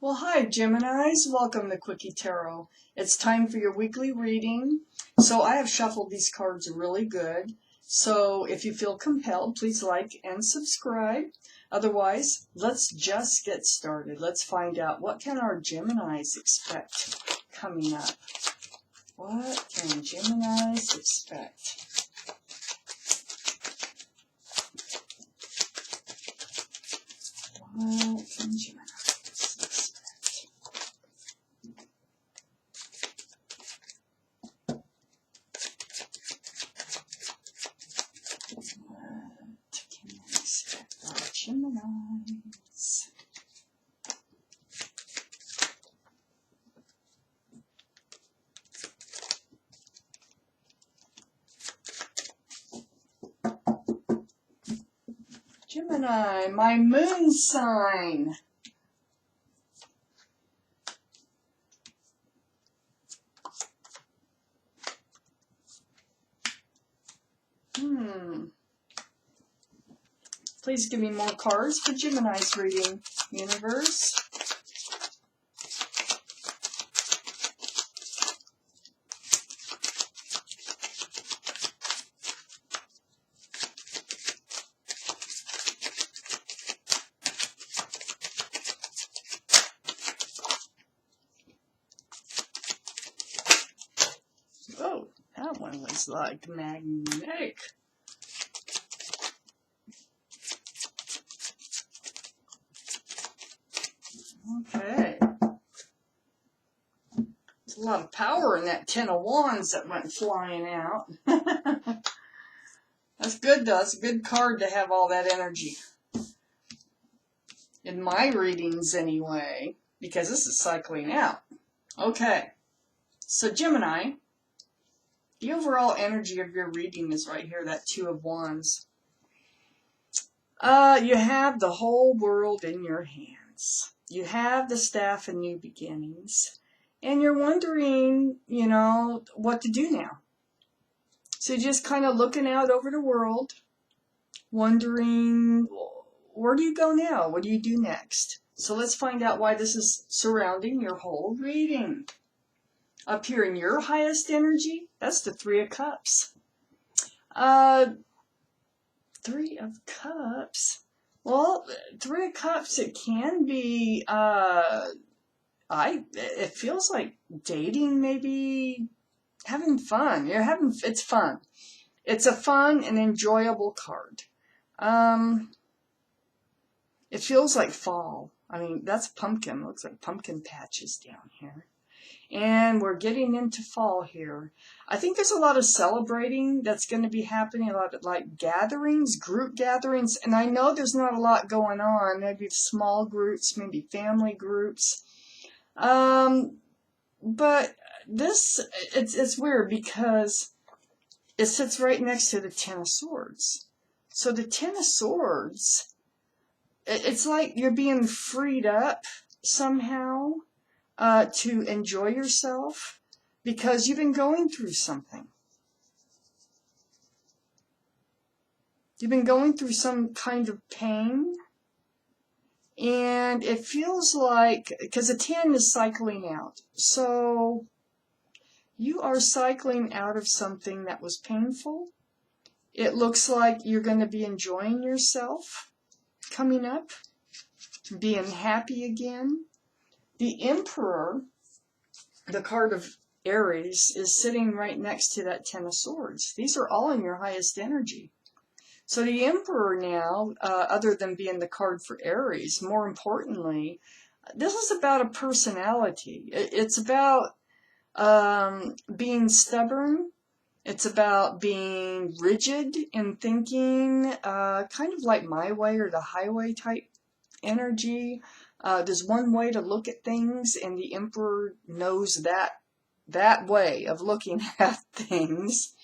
Well, hi, Geminis. Welcome to Quickie Tarot. It's time for your weekly reading. So I have shuffled these cards really good. So if you feel compelled, please like and subscribe. Otherwise, let's just get started. Let's find out what can our Geminis expect coming up. What can Geminis expect? What can Geminis expect? Geminis. Gemini, my moon sign. Please give me more cards for Gemini's reading, universe. Oh, that one was like magnetic. Okay. There's a lot of power in that Ten of Wands that went flying out. That's good, though. It's a good card to have all that energy. In my readings, anyway, because this is cycling out. Okay. So, Gemini, the overall energy of your reading is right here, that Two of Wands. You have the whole world in your hands. You have the staff and new beginnings. And you're wondering, what to do now. So you're just kind of looking out over the world, wondering, where do you go now? What do you do next? So let's find out why this is surrounding your whole reading. Up here in your highest energy, that's the Three of Cups. Three of Cups. Well, Three of Cups, it can be, it feels like dating, maybe having fun. It's fun. It's a fun and enjoyable card. It feels like fall. I mean, that's pumpkin. It looks like pumpkin patches down here. And we're getting into fall here. I think there's a lot of celebrating that's going to be happening, a lot of like gatherings, group gatherings. And I know there's not a lot going on, maybe small groups, maybe family groups. But this, it's weird because it sits right next to the Ten of Swords. So the Ten of Swords, it's like you're being freed up somehow. To enjoy yourself because you've been going through something. You've been going through some kind of pain. And it feels like, because the 10 is cycling out. So you are cycling out of something that was painful. It looks like you're going to be enjoying yourself coming up, being happy again. The Emperor, the card of Aries, is sitting right next to that Ten of Swords. These are all in your highest energy. So the Emperor now, other than being the card for Aries, more importantly, this is about a personality. It's about being stubborn. It's about being rigid in thinking, kind of like my way or the highway type energy. There's one way to look at things, and the Emperor knows that way of looking at things.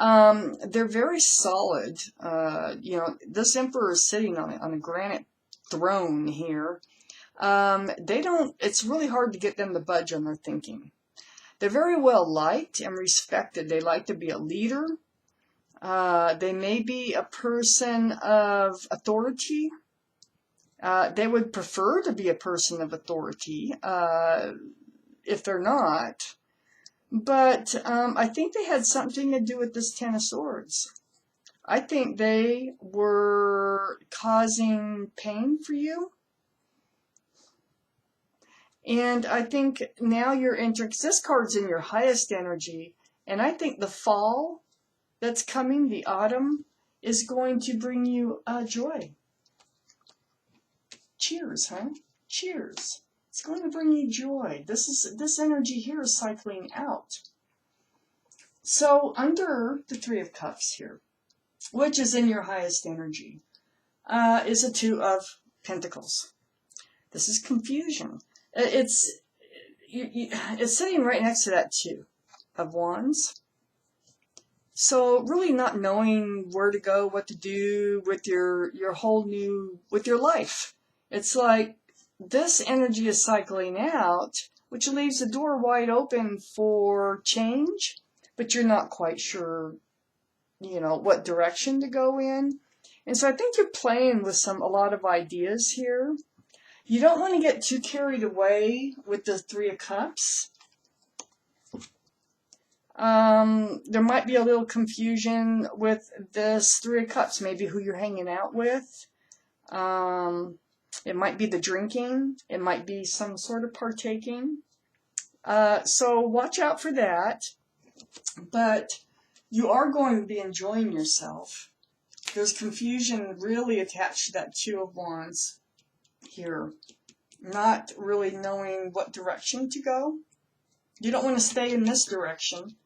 They're very solid. This Emperor is sitting on a granite throne here. It's really hard to get them to budge on their thinking. They're very well liked and respected. They like to be a leader. They may be a person of authority. They would prefer to be a person of authority if they're not. But I think they had something to do with this Ten of Swords. I think they were causing pain for you. And I think now you're entering, because this card's in your highest energy, and I think the fall that's coming, the autumn, is going to bring you joy. Cheers, huh? Cheers. It's going to bring you joy. This energy here is cycling out. So under the Three of Cups here, which is in your highest energy, is a Two of Pentacles. This is confusion. It's sitting right next to that Two of Wands. So really not knowing where to go, what to do with your with your life. It's like this energy is cycling out, which leaves the door wide open for change, but you're not quite sure, what direction to go in. And so I think you're playing with a lot of ideas here. You don't want to get too carried away with the Three of Cups. There might be a little confusion with this Three of Cups, maybe who you're hanging out with. It might be the drinking. It might be some sort of partaking. So watch out for that. But you are going to be enjoying yourself. There's confusion really attached to that Two of Wands here. Not really knowing what direction to go. You don't want to stay in this direction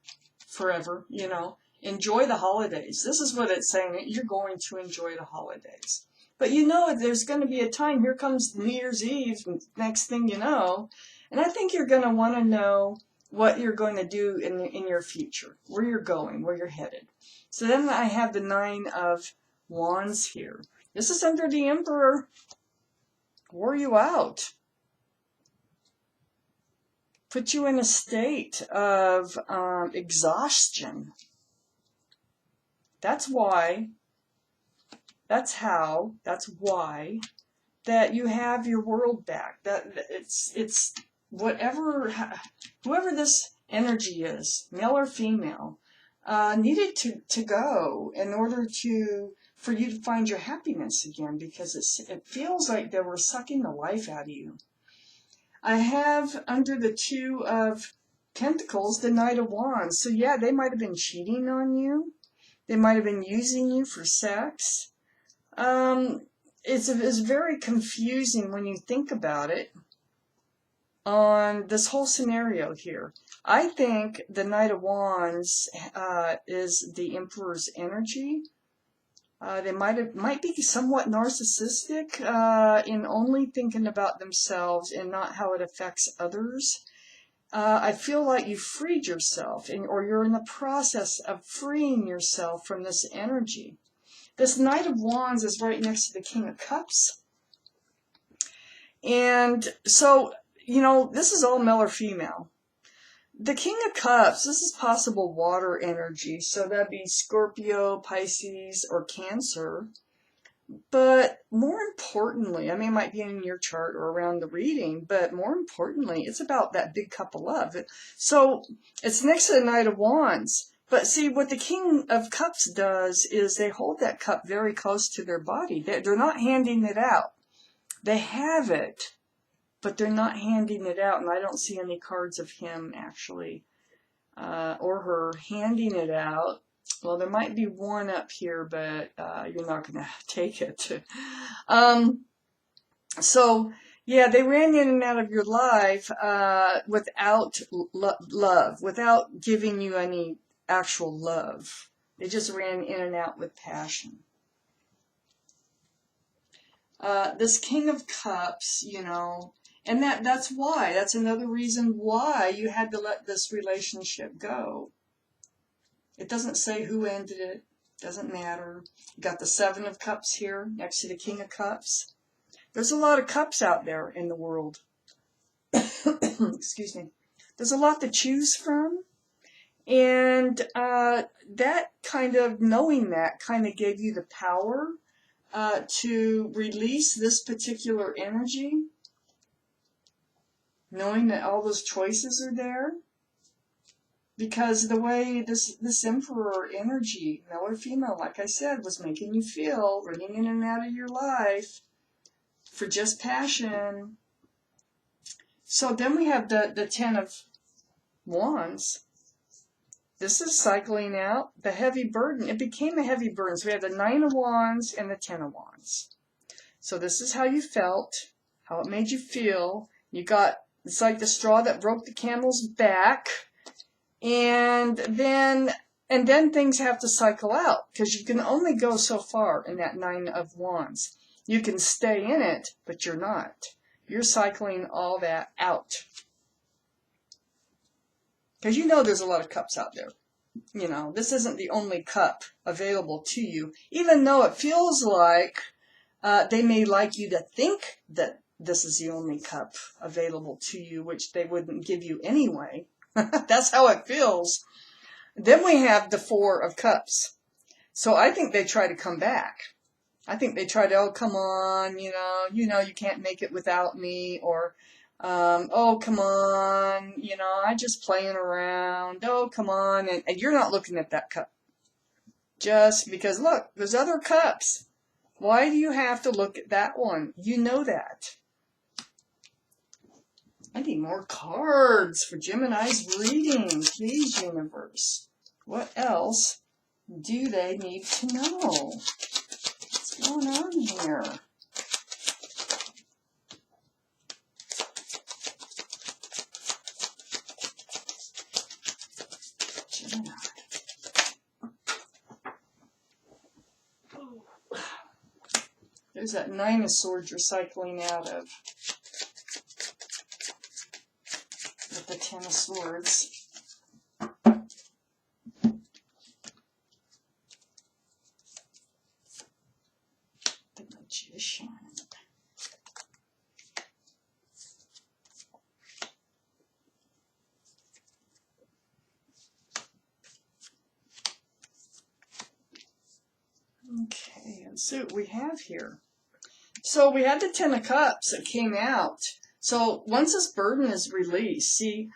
forever, Enjoy the holidays. This is what it's saying. You're going to enjoy the holidays. But there's going to be a time. Here comes New Year's Eve, next thing you know. And I think you're going to want to know what you're going to do in your future, where you're going, where you're headed. So then I have the Nine of Wands here. This is under the Emperor. Wore you out. Put you in a state of exhaustion. That's why, that's how, that's why that you have your world back. That it's whoever this energy is, male or female, needed to go in order for you to find your happiness again, because it feels like they were sucking the life out of you. I have under the Two of Pentacles, the Knight of Wands. So yeah, they might have been cheating on you. They might have been using you for sex. It's very confusing when you think about it on this whole scenario here. I think the Knight of Wands is the Emperor's energy. They might be somewhat narcissistic in only thinking about themselves and not how it affects others. I feel like you freed yourself, or you're in the process of freeing yourself from this energy. This Knight of Wands is right next to the King of Cups. And so, this is all male or female. The King of Cups, this is possible water energy, so that'd be Scorpio, Pisces, or Cancer. But more importantly, it might be in your chart or around the reading, but more importantly, it's about that big cup of love. So it's next to the Knight of Wands. But see, what the King of Cups does is they hold that cup very close to their body. They're not handing it out. They have it, but they're not handing it out, and I don't see any cards of him actually or her handing it out. Well, there might be one up here, but you're not going to take it. So, yeah, they ran in and out of your life without love, without giving you any actual love. They just ran in and out with passion. This King of Cups, and that's why. That's another reason why you had to let this relationship go. It doesn't say who ended it. Doesn't matter. You got the Seven of Cups here next to the King of Cups. There's a lot of cups out there in the world. Excuse me. There's a lot to choose from. And that kind of, knowing that kind of gave you the power to release this particular energy, knowing that all those choices are there. Because the way this Emperor energy, male or female, like I said, was making you feel, running in and out of your life for just passion. So then we have the Ten of Wands. This is cycling out the heavy burden. It became a heavy burden. So we have the Nine of Wands and the Ten of Wands. So this is how you felt, how it made you feel. You got, it's like the straw that broke the camel's back. And then things have to cycle out, because you can only go so far in that Nine of Wands. You can stay in it, but you're not. You're cycling all that out. Because you know there's a lot of cups out there. You know, this isn't the only cup available to you, even though it feels like they may like you to think that this is the only cup available to you, which they wouldn't give you anyway. That's how it feels. Then we have the Four of Cups. So I think they try to come back. I think they try to, oh, come on, you know, you can't make it without me, or, oh, come on, you know, I'm just playing around, oh, come on, and you're not looking at that cup. Just because, look, there's other cups. Why do you have to look at that one? You know that. I need more cards for Gemini's reading. Please, universe. What else do they need to know? What's going on here? Gemini. There's that Nine of Swords you're cycling out of. With the Ten of Swords. The Magician. Okay, let's see what we have here. So we had the Ten of Cups that came out. So once this burden is released, see,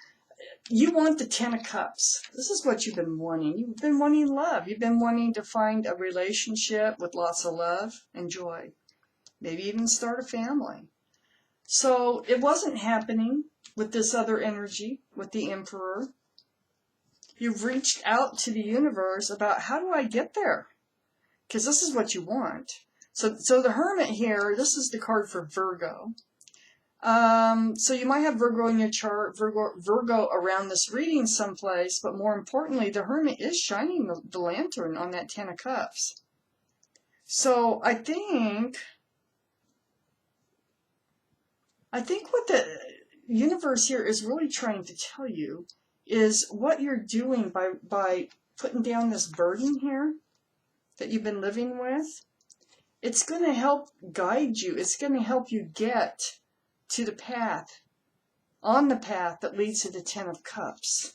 you want the Ten of Cups. This is what you've been wanting. You've been wanting love. You've been wanting to find a relationship with lots of love and joy. Maybe even start a family. So it wasn't happening with this other energy, with the Emperor. You've reached out to the universe about, how do I get there? Because this is what you want. So the Hermit here, this is the card for Virgo. So you might have Virgo in your chart, Virgo around this reading someplace, but more importantly, the Hermit is shining the lantern on that Ten of Cups. So I think what the universe here is really trying to tell you is what you're doing by putting down this burden here that you've been living with. It's going to help guide you. It's going to help you get to the path, on the path that leads to the Ten of Cups.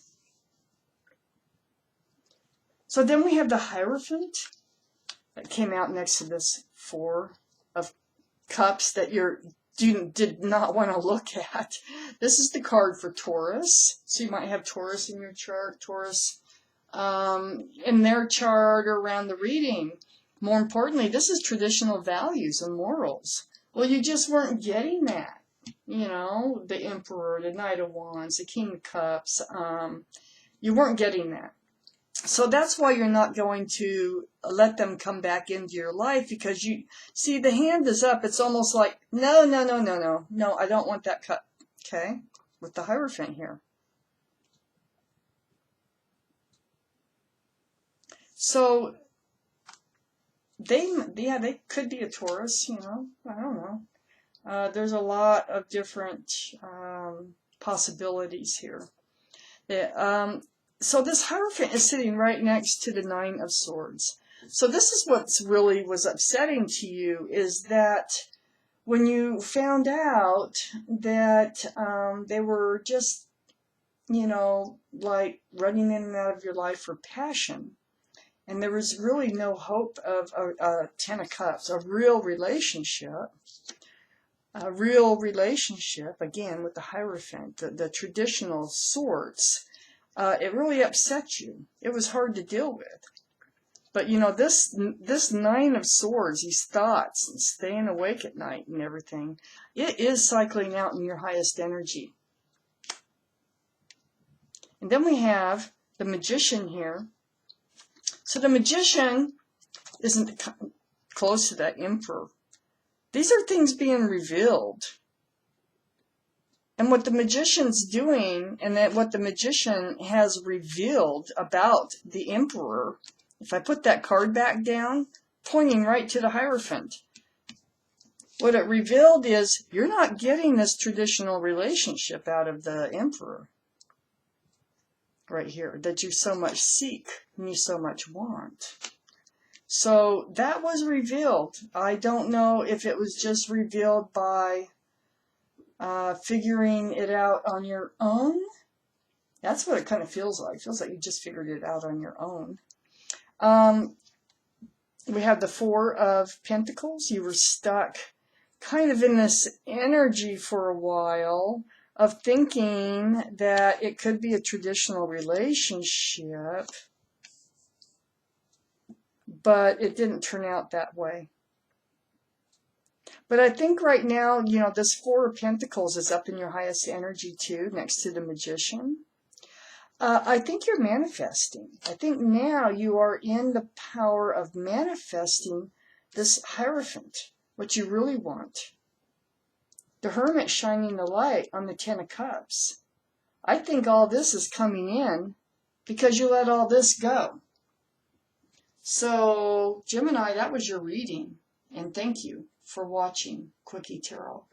So then we have the Hierophant that came out next to this Four of Cups that you did not want to look at. This is the card for Taurus. So you might have Taurus in your chart, Taurus in their chart or around the reading. More importantly, this is traditional values and morals. Well, you just weren't getting that. You know, the Emperor, the Knight of Wands, the King of Cups. You weren't getting that. So that's why you're not going to let them come back into your life, because you see the hand is up. It's almost like, no, I don't want that cup. Okay, with the Hierophant here. So they could be a Taurus, you know, I don't know. There's a lot of different possibilities here. So this Hierophant is sitting right next to the Nine of Swords. So this is what's really was upsetting to you, is that when you found out that they were just, you know, like running in and out of your life for passion, And there was really no hope of a Ten of Cups, a real relationship. A real relationship, again, with the Hierophant, the traditional sorts. It really upset you. It was hard to deal with. But you know, this Nine of Swords, these thoughts and staying awake at night and everything, it is cycling out in your highest energy. And then we have the Magician here. So the Magician isn't close to that Emperor. These are things being revealed. And what the Magician's doing, and that what the Magician has revealed about the Emperor, if I put that card back down, pointing right to the Hierophant, what it revealed is you're not getting this traditional relationship out of the Emperor right here that you so much seek and you so much want. So that was revealed. I don't know if it was just revealed by figuring it out on your own. That's what it kind of feels like. It feels like you just figured it out on your own. We have the Four of Pentacles. You were stuck kind of in this energy for a while of thinking that it could be a traditional relationship, but it didn't turn out that way. But I think right now, you know, this Four of Pentacles is up in your highest energy too, next to the Magician. I think you're manifesting. I think now you are in the power of manifesting this Hierophant, what you really want. The Hermit shining the light on the Ten of Cups. I think all this is coming in because you let all this go. So, Gemini, that was your reading. And thank you for watching Quickie Tarot.